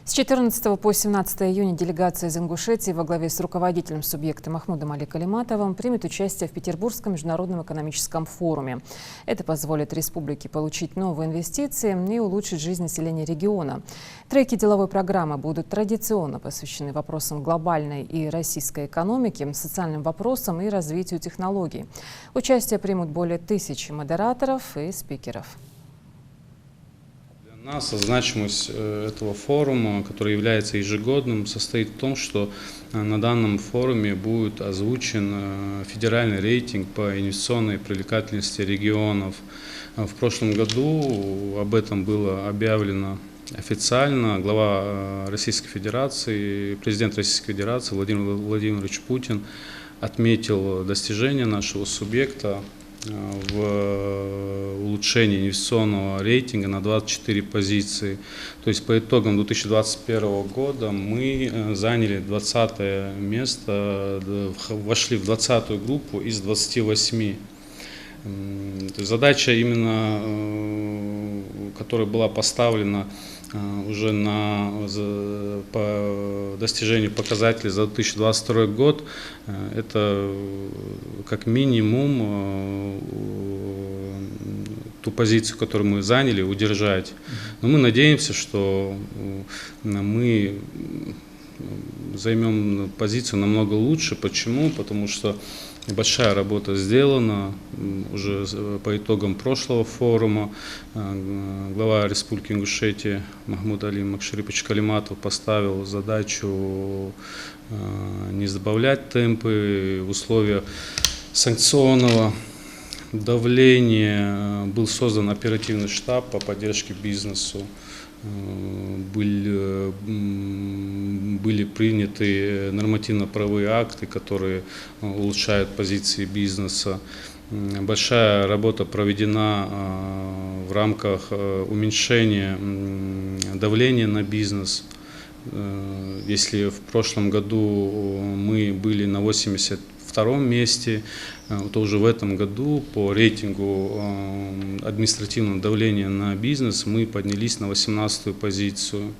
С 14 по 17 июня делегация из Ингушетии во главе с руководителем субъекта Махмудом Али Калиматовым примет участие в Петербургском международном экономическом форуме. Это позволит республике получить новые инвестиции и улучшить жизнь населения региона. Треки деловой программы будут традиционно посвящены вопросам глобальной и российской экономики, социальным вопросам и развитию технологий. Участие примут более 1000 модераторов и спикеров. Для нас значимость этого форума, который является ежегодным, состоит в том, что на данном форуме будет озвучен федеральный рейтинг по инвестиционной привлекательности регионов. В прошлом году об этом было объявлено официально. Глава Российской Федерации, президент Российской Федерации Владимир Владимирович Путин отметил достижения нашего субъекта в улучшении инвестиционного рейтинга на 24 позиции. То есть по итогам 2021 года мы заняли 20 место, вошли в 20-ю группу из 28. Задача именно, которая была поставлена уже по достижению показателей за 2022 год, это как минимум ту позицию, которую мы заняли, удержать. Но мы надеемся, что мы займем позицию намного лучше. Почему? Потому что большая работа сделана уже по итогам прошлого форума. Глава Республики Ингушетия Махмуд Али Макшарипович Калиматов поставил задачу не сбавлять темпы в условиях санкционного давления. Был создан оперативный штаб по поддержке бизнесу. Были приняты нормативно-правовые акты, которые улучшают позиции бизнеса. Большая работа проведена в рамках уменьшения давления на бизнес. Если в прошлом году мы были на 82-м месте, то уже в этом году по рейтингу административного давления на бизнес мы поднялись на 18-ю позицию.